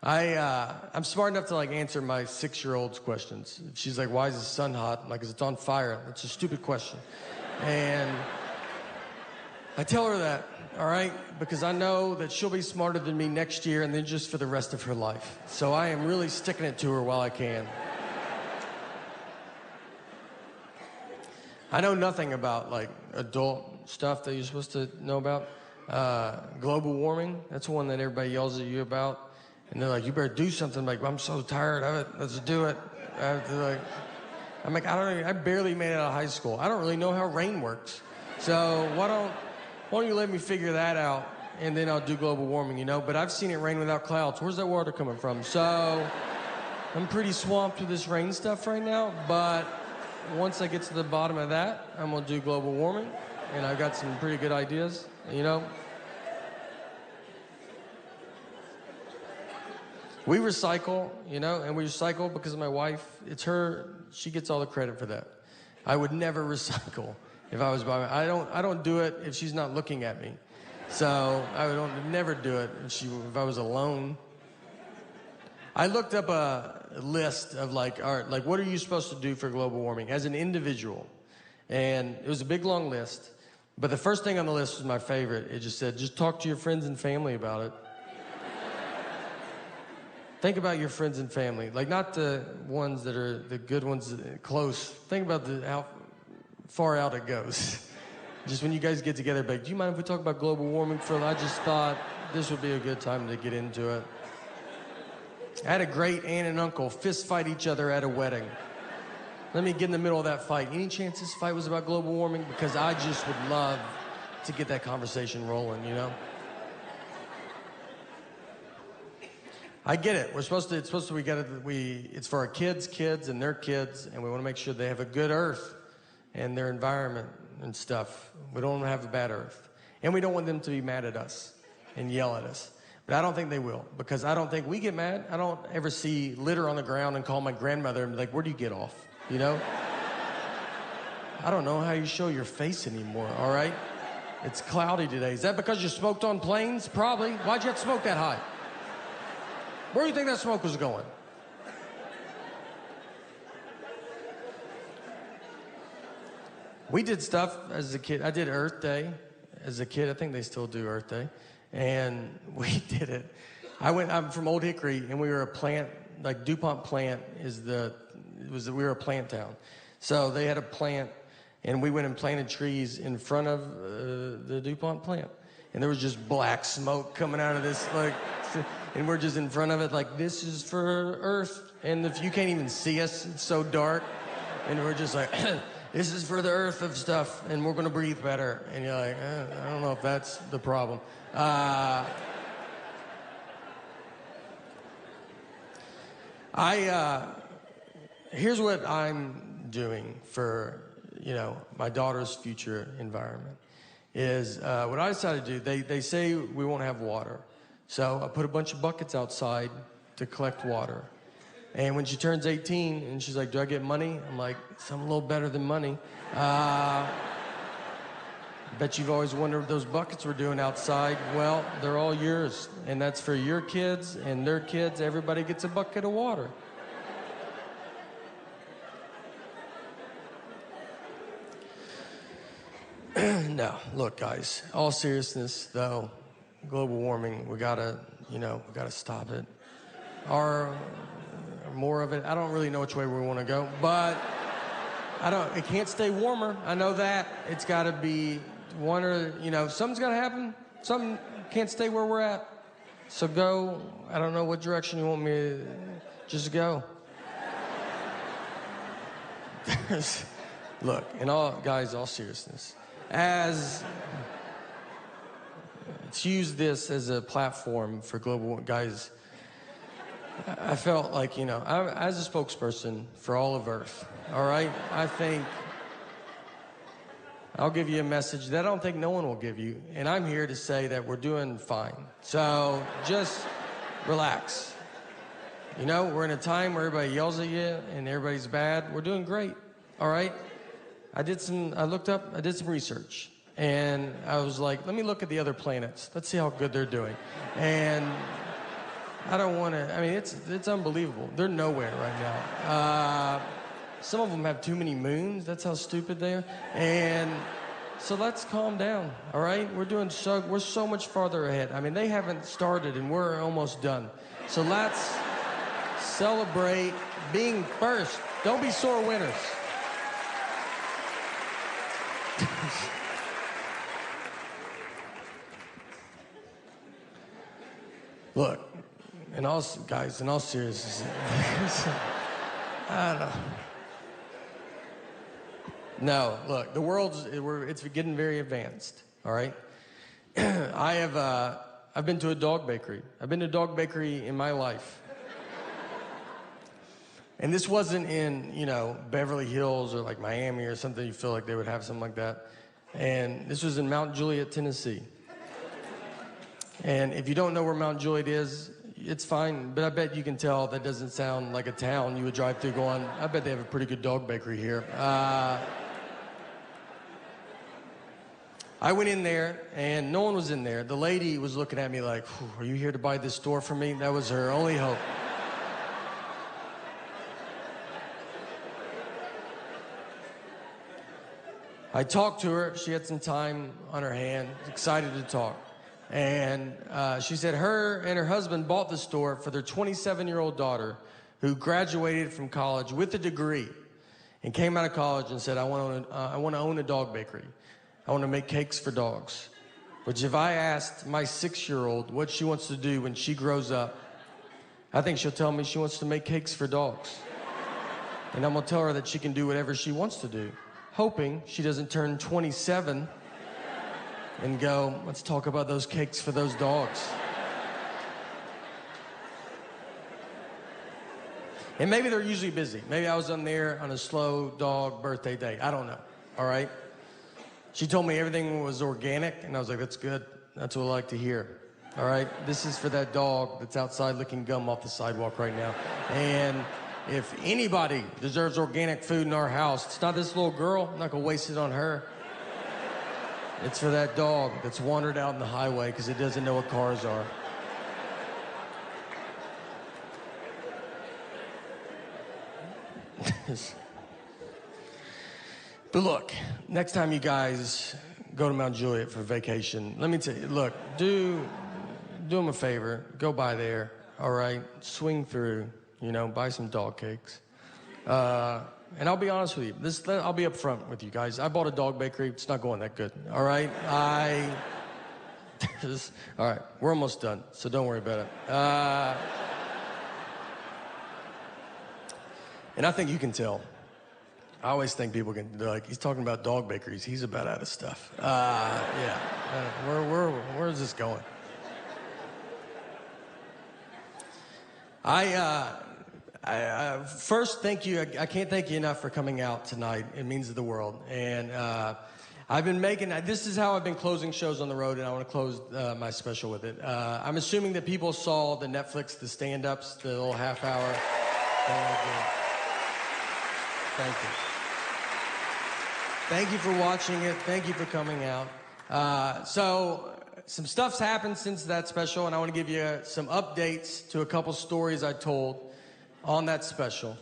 I'm smart enough to like answer my 6-year-old's questions. She's like, "Why is the sun hot?" I'm like, "'Cause it's on fire." That's a stupid question. And I tell her that, all right, because I know that she'll be smarter than me next year and then just for the rest of her life. So I am really sticking it to her while I can. I know nothing about like adult stuff that you're supposed to know about. Global warming, that's one that everybody yells at you about. And they're like, "You better do something." I'm like, "I'm so tired of it. Let's do it." I'm like, I barely made it out of high school. I don't really know how rain works. So why don't you let me figure that out, and then I'll do global warming, you know? But I've seen it rain without clouds. Where's that water coming from? So I'm pretty swamped with this rain stuff right now, but once I get to the bottom of that, I'm gonna do global warming, and I've got some pretty good ideas, you know? We recycle, you know, and we recycle because of my wife. It's her, she gets all the credit for that. I would never recycle if I was by my, I don't do it if she's not looking at me. So I would never do it if I was alone. I looked up a list of like, all right, like what are you supposed to do for global warming as an individual? And it was a big long list, but the first thing on the list was my favorite. It just said, just talk to your friends and family about it. Think about your friends and family, like not the ones that are the good ones close. Think about how far out it goes. Just when you guys get together, like, do you mind if we talk about global warming for a little? I just thought this would be a good time to get into it. I had a great aunt and uncle fist fight each other at a wedding. Let me get in the middle of that fight. Any chance this fight was about global warming? Because I just would love to get that conversation rolling, you know? I get it. It's for our kids and their kids, and we want to make sure they have a good earth and their environment and stuff. We don't want to have a bad earth. And we don't want them to be mad at us and yell at us. But I don't think they will, because I don't think we get mad. I don't ever see litter on the ground and call my grandmother and be like, "Where do you get off?" You know? I don't know how you show your face anymore, all right? It's cloudy today. Is that because you smoked on planes? Probably. Why'd you have to smoke that high? Where do you think that smoke was going? We did stuff as a kid. I did Earth Day as a kid. I think they still do Earth Day. And we did it. I'm from Old Hickory, and we were a plant, like DuPont plant we were a plant town. So they had a plant, and we went and planted trees in front of the DuPont plant. And there was just black smoke coming out of this, like, and we're just in front of it like, this is for Earth. And if you can't even see us, it's so dark. And we're just like, this is for the Earth of stuff, and we're gonna breathe better. And you're like, I don't know if that's the problem. Here's what I'm doing for, you know, my daughter's future environment is, what I decided to do, they say we won't have water. So I put a bunch of buckets outside to collect water. And when she turns 18 and she's like, "Do I get money?" I'm like, "Something a little better than money." Bet you've always wondered what those buckets were doing outside. Well, they're all yours. And that's for your kids and their kids. Everybody gets a bucket of water. No, look, guys, all seriousness, though, global warming, we gotta stop it. Or more of it. I don't really know which way we want to go, but it can't stay warmer. I know that. It's gotta be one or, something's gotta happen. Something can't stay where we're at. So go, I don't know what direction you want me to just go. Look, all seriousness. Let's use this as a platform for global, guys. I felt like, as a spokesperson for all of Earth, all right? I think I'll give you a message that I don't think no one will give you, and I'm here to say that we're doing fine. So just relax. We're in a time where everybody yells at you and everybody's bad. We're doing great, all right? I did some research, and I was like, let me look at the other planets. Let's see how good they're doing. And I don't want to, I mean, it's unbelievable. They're nowhere right now. Some of them have too many moons. That's how stupid they are. And so let's calm down, all right? We're so much farther ahead. I mean, they haven't started and we're almost done. So let's celebrate being first. Don't be sore winners. Look, in all seriousness, I don't know. No, look, the it's getting very advanced, all right? I've been to a dog bakery. I've been to a dog bakery in my life. And this wasn't in, Beverly Hills or like Miami or something. You feel like they would have something like that. And this was in Mount Juliet, Tennessee. And if you don't know where Mount Juliet is, it's fine, but I bet you can tell that doesn't sound like a town you would drive through going, I bet they have a pretty good dog bakery here. I went in there, and no one was in there. The lady was looking at me like, are you here to buy this door for me? That was her only hope. I talked to her. She had some time on her hand, excited to talk. And she said her and her husband bought the store for their 27-year-old daughter who graduated from college with a degree and came out of college and said, I want to own a dog bakery. I want to make cakes for dogs. Which if I asked my 6-year-old what she wants to do when she grows up, I think she'll tell me she wants to make cakes for dogs. And I'm going to tell her that she can do whatever she wants to do, hoping she doesn't turn 27 and go, let's talk about those cakes for those dogs. And maybe they're usually busy. Maybe I was on there on a slow dog birthday day. I don't know, all right? She told me everything was organic, and I was like, that's good. That's what I like to hear, all right? This is for that dog that's outside licking gum off the sidewalk right now. And if anybody deserves organic food in our house, it's not this little girl. I'm not going to waste it on her. It's for that dog that's wandered out in the highway because it doesn't know what cars are. But look, next time you guys go to Mount Juliet for vacation, let me tell you, look, do them a favor. Go by there, all right? Swing through, buy some dog cakes. And I'll be honest with you. I'll be up front with you guys. I bought a dog bakery. It's not going that good. All right? All right. We're almost done, so don't worry about it. And I think you can tell. I always think people they're like, he's talking about dog bakeries. He's about out of stuff. Yeah. Where is this going? First, thank you. I can't thank you enough for coming out tonight. It means the world. And I've been this is how I've been closing shows on the road, and I want to close my special with it. I'm assuming that people saw the Netflix, the stand-ups, the little half hour. Thank you. Thank you for watching it. Thank you for coming out. So some stuff's happened since that special, and I want to give you some updates to a couple stories I told on that special.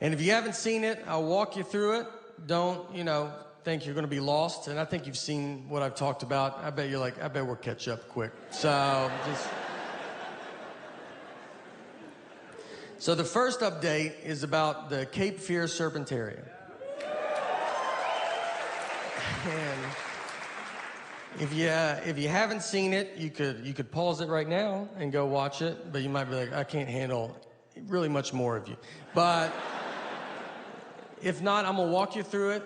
And if you haven't seen it, I'll walk you through it. Don't, think you're going to be lost. And I think you've seen what I've talked about. I bet you're like, I bet we'll catch up quick. So the first update is about the Cape Fear Serpentarium. And if you haven't seen it, you could pause it right now and go watch it. But you might be like, I can't handle really much more of you. But if not, I'm gonna walk you through it,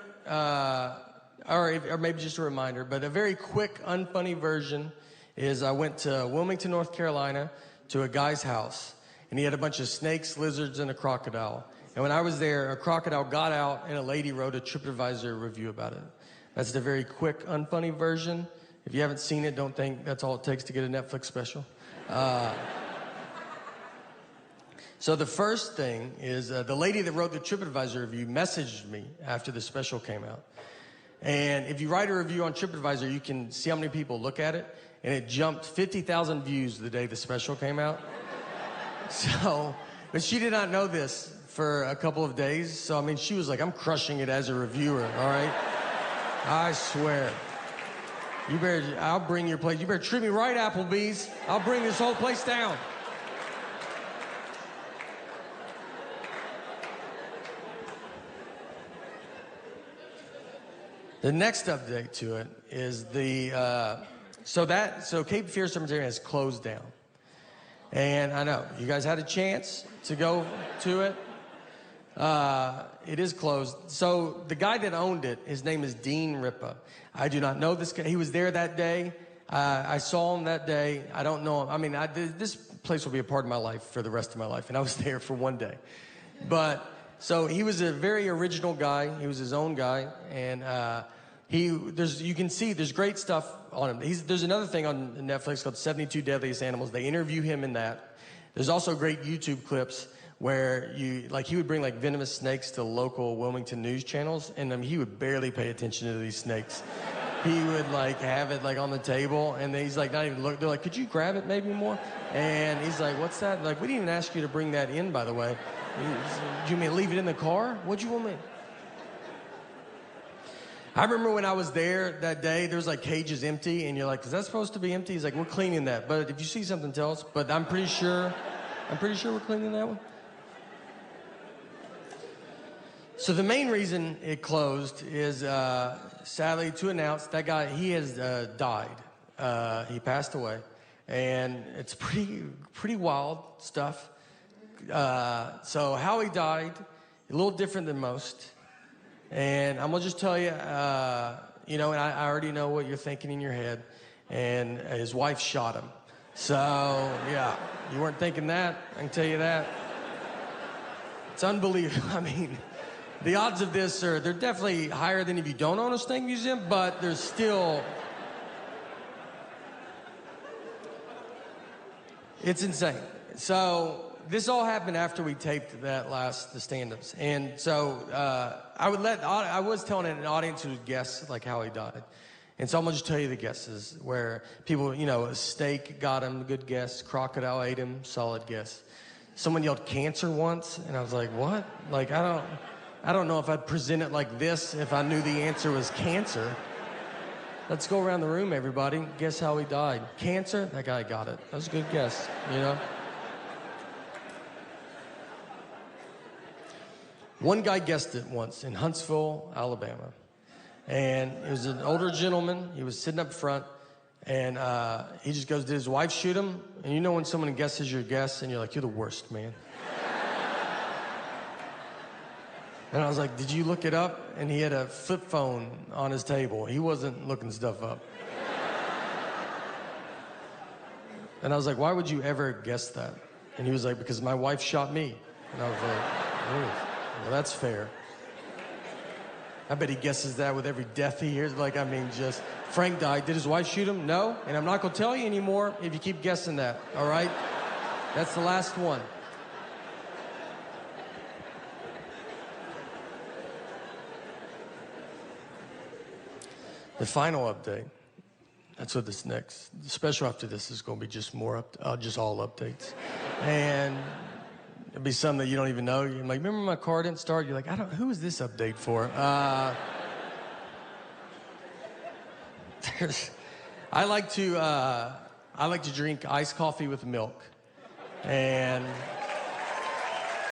or maybe just a reminder. But a very quick, unfunny version is I went to Wilmington, North Carolina, to a guy's house, and he had a bunch of snakes, lizards, and a crocodile. And when I was there, a crocodile got out, and a lady wrote a TripAdvisor review about it. That's the very quick, unfunny version. If you haven't seen it, don't think that's all it takes to get a Netflix special. So the first thing is the lady that wrote the TripAdvisor review messaged me after the special came out. And if you write a review on TripAdvisor, you can see how many people look at it. And it jumped 50,000 views the day the special came out. So, but she did not know this for a couple of days. So, I mean, she was like, I'm crushing it as a reviewer, all right? I swear. I'll bring your place. You better treat me right, Applebee's. I'll bring this whole place down. The next update to it is so Cape Fear Cemetery has closed down. And I know, you guys had a chance to go to it. It is closed. So the guy that owned it, his name is Dean Ripa. I do not know this guy. He was there that day. I saw him that day. I don't know him. I mean, this place will be a part of my life for the rest of my life. And I was there for one day. But, so he was a very original guy. He was his own guy. And you can see there's great stuff on him. There's another thing on Netflix called 72 Deadliest Animals. They interview him in that. There's also great YouTube clips where he would bring like venomous snakes to local Wilmington news channels, and he would barely pay attention to these snakes. He would like have it like on the table, and then he's like not even look. They're like, could you grab it maybe more? And he's like, what's that? Like, we didn't even ask you to bring that in, by the way. Do you mean leave it in the car? What'd you want me? I remember when I was there that day, there was like cages empty, and you're like, is that supposed to be empty? He's like, we're cleaning that. But if you see something, tell us. But I'm pretty sure we're cleaning that one. So the main reason it closed is, sadly, to announce that guy, he has died. He passed away. And it's pretty wild stuff. So how he died, a little different than most. And I'm going to just tell you, and I already know what you're thinking in your head. And his wife shot him. So, yeah, you weren't thinking that. I can tell you that. It's unbelievable. I mean, the odds of this they're definitely higher than if you don't own a snake museum, but there's still, it's insane. So this all happened after we taped the stand-ups. And so I was telling an audience who would guess like how he died. And so I'm gonna just tell you the guesses where people, a steak got him, good guess. Crocodile ate him, solid guess. Someone yelled cancer once, and I was like, what? Like, I don't know if I'd present it like this if I knew the answer was cancer. Let's go around the room, everybody. Guess how he died. Cancer? That guy got it. That was a good guess, One guy guessed it once in Huntsville, Alabama. And it was an older gentleman. He was sitting up front. And he just goes, did his wife shoot him? And when someone guesses your guess, and you're like, you're the worst, man. And I was like, did you look it up? And he had a flip phone on his table. He wasn't looking stuff up. And I was like, why would you ever guess that? And he was like, because my wife shot me. And I was like, oh, well, that's fair. I bet he guesses that with every death he hears. Just Frank died. Did his wife shoot him? No. And I'm not going to tell you anymore if you keep guessing that, all right? That's the last one. The final update, that's what this next, the special after this is going to be just just all updates. And it'll be some that you don't even know. You're like, remember my car didn't start? You're like, who is this update for? I like to drink iced coffee with milk. And